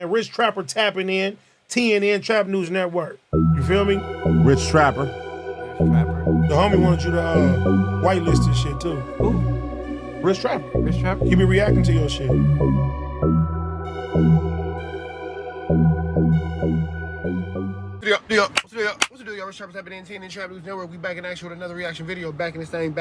And Rich Trapper tapping in, TNN Trap News Network. You feel me? Rich Trapper. The homie wanted you to whitelist this shit too. Who? Rich Trapper. Rich Trapper? He be reacting to your shit. What's the deal, y'all? Rich Trapper tapping in, TNN Trap News Network. We back in action with another reaction video. Back in this thing,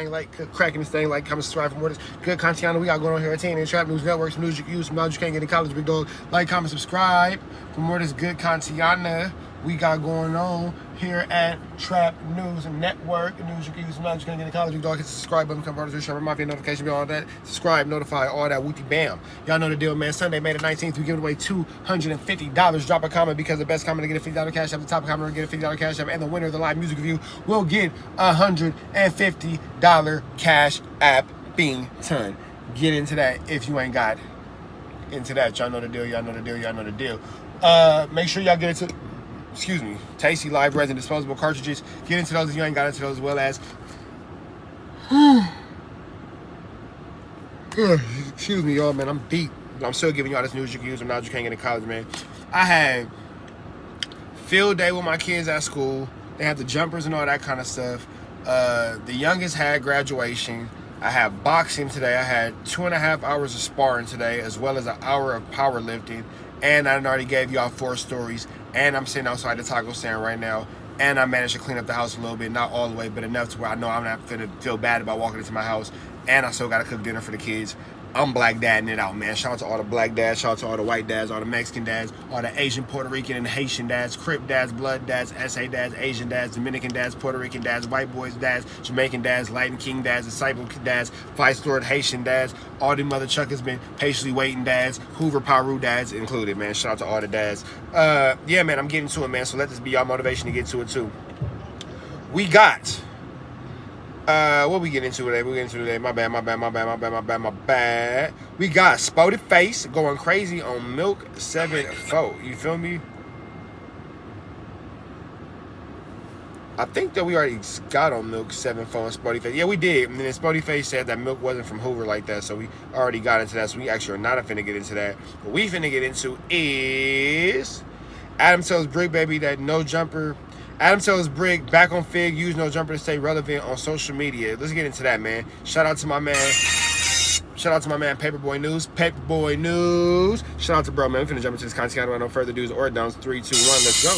like, cracking this thing, like, comment, subscribe for more of this good content we got going on here at TNN Trap News Network. Some news you can use, some knowledge you can't get in college, big dog. Like, comment, subscribe for more of this good content we got going on here at Trap News Network. News you can use, some knowledge you can't get in college, big dog. Hit the subscribe button, become part of the Rich Trapper Mafia, notification, all that. Subscribe, notify, all that, whoopty bam. Y'all know the deal, man. Sunday, May the 19th, we giving away $250. Drop a comment because the best comment to get a $50 cash app, the top comment to get a $50 cash app, and the winner of the live music review will get $150 cash app being ton. Get into that if you ain't got into that. Y'all know the deal, y'all know the deal, y'all know the deal. Make sure y'all get into, excuse me, Tasty Live Resin disposable cartridges. Get into those if you ain't got into those, as well as excuse me, y'all, man, I'm deep. But I'm still giving y'all this news you can use, and now you can't get in college, man. I had field day with my kids at school. They have the jumpers and all that kind of stuff. The youngest had graduation. I had boxing today. I had 2.5 hours of sparring today, as well as an hour of powerlifting. And I already gave y'all 4 stories. And I'm sitting outside the taco stand right now. And I managed to clean up the house a little bit, not all the way, but enough to where I know I'm not gonna feel bad about walking into my house. And I still gotta cook dinner for the kids. I'm black dadding it out, man. Shout out to all the black dads, shout out to all the white dads, all the Mexican dads, all the Asian, Puerto Rican, and Haitian dads, Crip dads, Blood dads, SA dads, Asian dads, Dominican dads, Puerto Rican dads, white boys dads, Jamaican dads, Lighten King dads, Disciple dads, Vice Lord Haitian dads, all the mother chuckers been patiently waiting dads, Hoover Paru dads included, man. Shout out to all the dads. Yeah, man, I'm getting to it, man. So let this be y'all motivation to get to it too. We got what we get into today? My bad. We got Spotted Face going crazy on Milk 7-4. You feel me? I think that we already got on Milk 7-4 and Spotty Face. Yeah, we did. And then Spotty Face said that Milk wasn't from Hoover like that, so we already got into that. So we actually are not finna get into that. What we finna get into is Adam tells Bricc baby that no jumper. Adam tells Bricc back on Fig, use no jumper to stay relevant on social media. Let's get into that, man. Shout out to my man. Shout out to my man Paperboy News. Paperboy News. Shout out to bro, man. We finna jump into this content without no further do's or downs. 3, 2, 1, let's go.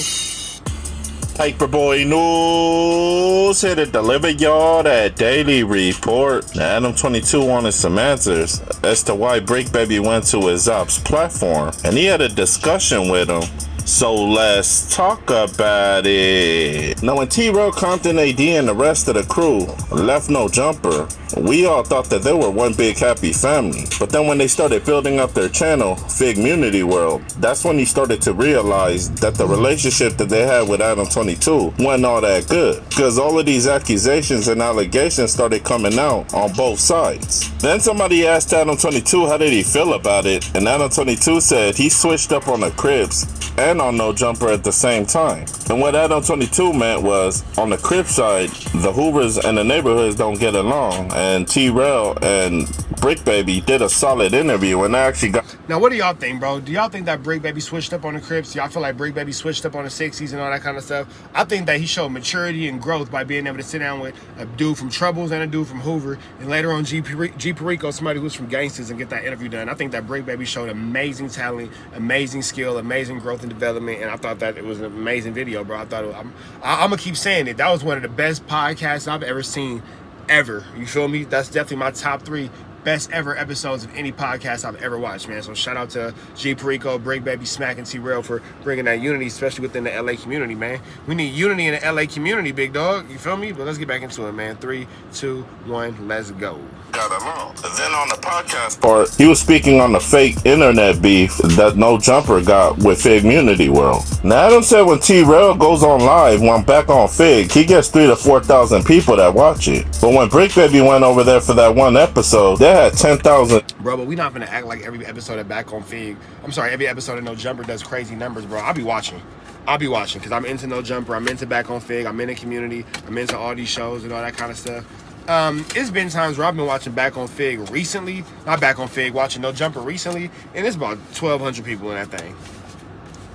Paperboy News here to deliver y'all that daily report. Adam 22 wanted some answers as to why Bricc baby went to his ops platform, and he had a discussion with him. So let's talk about it. Now when Trell, Compton, AD, and the rest of the crew left No Jumper, we all thought that they were one big happy family. But then when they started building up their channel, Figmunity World, that's when he started to realize that the relationship that they had with Adam 22 wasn't all that good. Because all of these accusations and allegations started coming out on both sides. Then somebody asked Adam 22 how did he feel about it, and Adam 22 said he switched up on the Crips and on No Jumper at the same time. And what Adam 22 meant was, on the Crip side, the Hoovers and the neighborhoods don't get along, and Trell and Bricc baby did a solid interview, and I actually got... Now, what do y'all think, bro? Do y'all think that Bricc baby switched up on the Crips? Y'all feel like Bricc baby switched up on the 60s and all that kind of stuff? I think that he showed maturity and growth by being able to sit down with a dude from Troubles and a dude from Hoover, and later on G Perico, somebody who's from Gangsters, and get that interview done. I think that Bricc baby showed amazing talent, amazing skill, amazing growth and development, and I thought that it was an amazing video, bro. I thought it was, I'm gonna keep saying it. That was one of the best podcasts I've ever seen, ever. You feel me? That's definitely my top 3 best ever episodes of any podcast I've ever watched, man. So shout out to G Perico, Bricc baby, Smacc, and Trell for bringing that unity, especially within the LA community, man. We need unity in the LA community, big dog. You feel me? But let's get back into it, man. 3, 2, 1, let's go. Got along. Then on the podcast part, he was speaking on the fake internet beef that No Jumper got with Figmunity World. Now Adam said when Trell goes on live when back on Fig, he gets 3,000 to 4,000 people that watch it. But when Bricc baby went over there for that one episode, they had 10,000. Bro, but we not gonna act like every episode of Back on Fig. I'm sorry, every episode of No Jumper does crazy numbers, bro. I'll be watching because I'm into No Jumper, I'm into Back on Fig, I'm in the community, I'm into all these shows and all that kind of stuff. It's been times where I've been watching Back on Fig recently. Not Back on Fig, watching No Jumper recently. And it's about 1,200 people in that thing.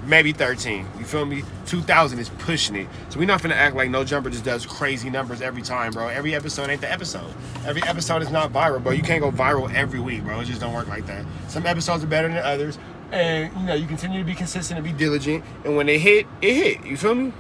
Maybe 13. You feel me? 2,000 is pushing it. So we're not finna act like No Jumper just does crazy numbers every time, bro. Every episode ain't the episode. Every episode is not viral, bro. You can't go viral every week, bro. It just don't work like that. Some episodes are better than others. And, you know, you continue to be consistent and be diligent. And when they hit, it hit. You feel me?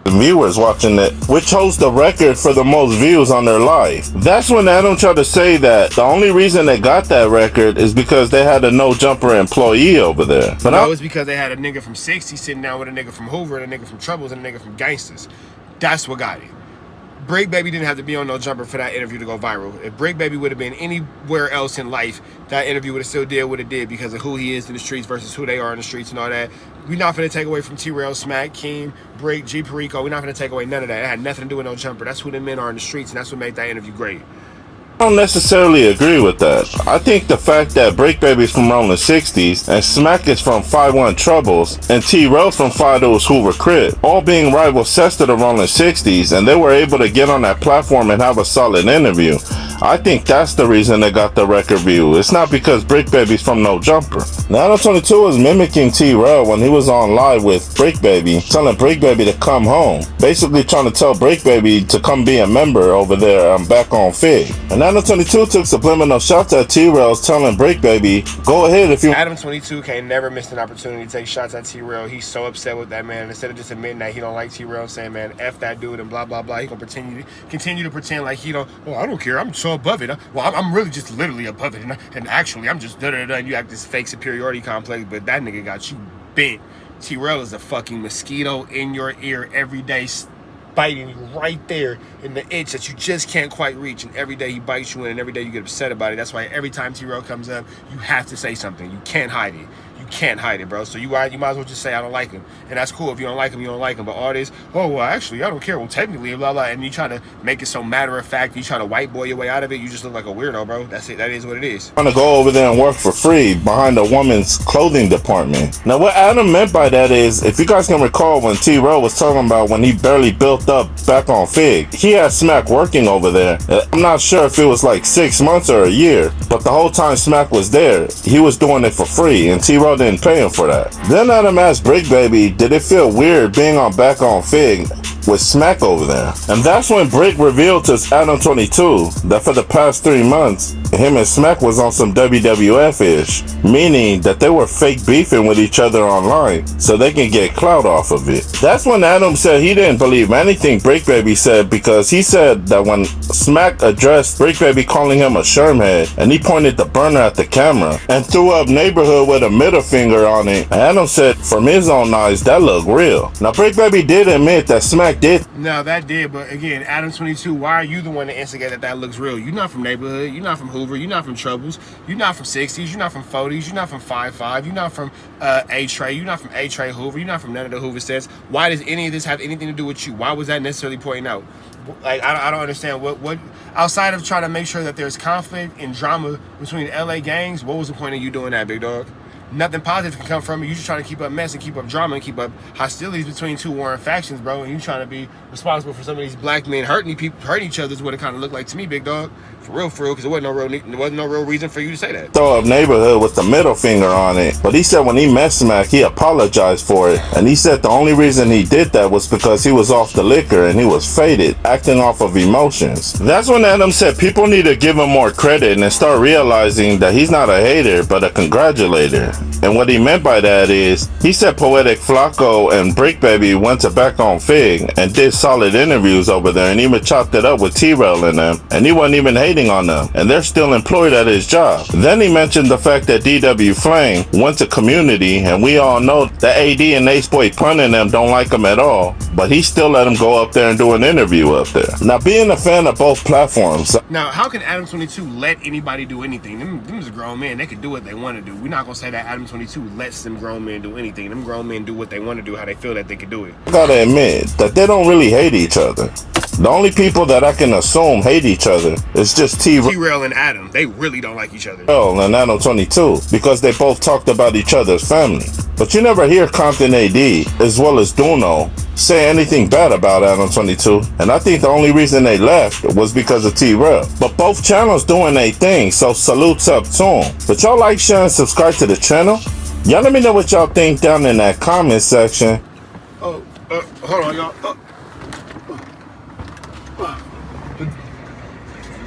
Viewers watching it, which holds the record for the most views on their live. That's when Adam tried to say that the only reason they got that record is because they had a No Jumper employee over there. But no, it's because they had a nigga from 60 sitting down with a nigga from Hoover and a nigga from Troubles and a nigga from Gangsters. That's what got it. Bricc Baby didn't have to be on No Jumper for that interview to go viral. If Bricc Baby would have been anywhere else in life, that interview would have still did what it did because of who he is in the streets versus who they are in the streets and all that. We're not going to take away from Trell, Smacc, Keem, Bricc, G Perico. We're not going to take away none of that. It had nothing to do with No Jumper. That's who the men are in the streets, and that's what made that interview great. I don't necessarily agree with that. I think the fact that Bricc Baby's from Rolling 60s and Smacc is from 5-1 Troubles and Trell's from Fido's Hoover Crib, all being rival sets to the Rolling 60s, and they were able to get on that platform and have a solid interview. I think that's the reason they got the record view. It's not because Bricc Baby's from No Jumper. Now, Adam 22 was mimicking Trell when he was on live with Bricc Baby, telling Bricc Baby to come home. Basically trying to tell Bricc Baby to come be a member over there Back on Fig. And Adam 22 took subliminal shots at Trell, telling Bricc Baby, go ahead if you... Adam 22 can't never miss an opportunity to take shots at Trell. He's so upset with that, man. Instead of just admitting that he don't like Trell, saying, man, F that dude and blah, blah, blah, he gonna continue to pretend like he don't, oh, I don't care, I'm so above it. Well, I'm really just literally above it. And actually, I'm just da-da-da. And you act this fake superiority complex, but that nigga got you bent. Trell is a fucking mosquito in your ear every day, biting you right there in the itch that you just can't quite reach. And every day he bites you in, and every day you get upset about it. That's why every time Trell comes up, you have to say something. You can't hide it. You can't hide it, bro. So you might as well just say, I don't like him. And that's cool. If you don't like him, you don't like him. But all this, oh, well, actually, I don't care. Well, technically, blah, blah. And you try to make it so matter of fact. You try to white boy your way out of it. You just look like a weirdo, bro. That's it. That is what it is. Want to go over there and work for free behind a woman's clothing department. Now, what Adam meant by that is, if you guys can recall when Trell was talking about when he barely built up Back on Fig, he had Smacc working over there. I'm not sure if it was like 6 months or a year, but the whole time Smacc was there, he was doing it for free, and Trell didn't pay him for that. Then Adam asked Bricc Baby, did it feel weird being on Back on Fig with Smacc over there? And that's when Bricc revealed to Adam 22 that for the past 3 months, him and Smacc was on some WWF-ish, meaning that they were fake beefing with each other online so they can get clout off of it. That's when Adam said he didn't believe anything Bricc Baby said, because he said that when Smacc addressed Bricc Baby calling him a shermhead, and he pointed the burner at the camera and threw up neighborhood with a middle finger on it, Adam said from his own eyes that looked real. Now Bricc Baby did admit that Smacc did. No, that did, but again, Adam 22, why are you the one to instigate that looks real? You're not from neighborhood, you're not from Hoover, you're not from Troubles, you're not from 60s, you're not from 40s, you're not from 5-5, you're not from A-Tray, you're not from A-Tray Hoover, you're not from none of the Hoover sets. Why does any of this have anything to do with you? Why was that necessarily pointing out? Like, I don't understand what outside of trying to make sure that there's conflict and drama between LA gangs, what was the point of you doing that, big dog? Nothing positive can come from it. You just trying to keep up mess and keep up drama and keep up hostilities between two warring factions, bro. And you trying to be responsible for some of these black men hurting each other is what it kind of looked like to me, big dog. For real, because there wasn't no real reason for you to say that. Throw up neighborhood with the middle finger on it. But he said when he met Smacc, he apologized for it. And he said the only reason he did that was because he was off the liquor and he was faded, acting off of emotions. That's when Adam said people need to give him more credit and start realizing that he's not a hater, but a congratulator. And what he meant by that is, he said Poetic Flacco and Bricc Baby went to Back on Fig and did solid interviews over there and even chopped it up with Trell and them, and he wasn't even hating on them, and they're still employed at his job. Then he mentioned the fact that DW Flame went to Community, and we all know that AD and Ace Boy Pun and them don't like him at all, but he still let him go up there and do an interview up there. Now, being a fan of both platforms. Now, how can Adam 22 let anybody do anything? Them is a grown man. They can do what they want to do. We're not going to say that Adam 22 lets them grown men do anything. Them grown men do what they want to do, how they feel that they can do it. I gotta admit that they don't really hate each other. The only people that I can assume hate each other is just Trell and Adam. They really don't like each other. Trell and Adam 22, because they both talked about each other's family. But you never hear Compton AD, as well as Duno, say anything bad about Adam 22, and I think the only reason they left was because of Trell. But both channels doing their thing, so salutes up to them. But y'all like, share, and subscribe to the channel? Y'all let me know what y'all think down in that comment section. Oh, hold on, y'all. Did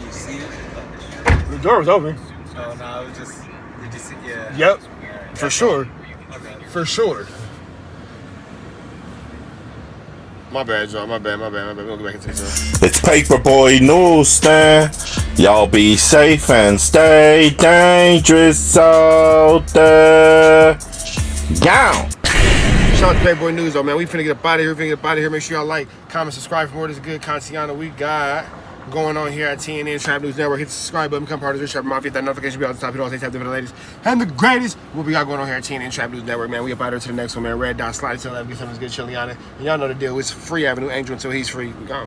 you see it? The door was open. Oh, no, it was just, did you see? Yeah. Yep, Yeah, for sure. Okay. For sure. My bad, y'all. My bad. We're gonna go back into this. It's Paperboy Newsstand. Y'all be safe and stay dangerous out there. Down. Shout out to Paperboy News, though, man. We finna get up out of here. Make sure y'all like, comment, subscribe for more of this good content we got going on here at TNN Trap News Network. Hit the subscribe button, become part of the Trap Mafia. Hit that notification bell at the top. Hit all the tap the latest and the greatest. What we got going on here at TNN Trap News Network, man. We up out here to the next one, man. Red dot, slide to the left, get something good chili on it. And y'all know the deal. It's free Avenue Angel until he's free. We gone.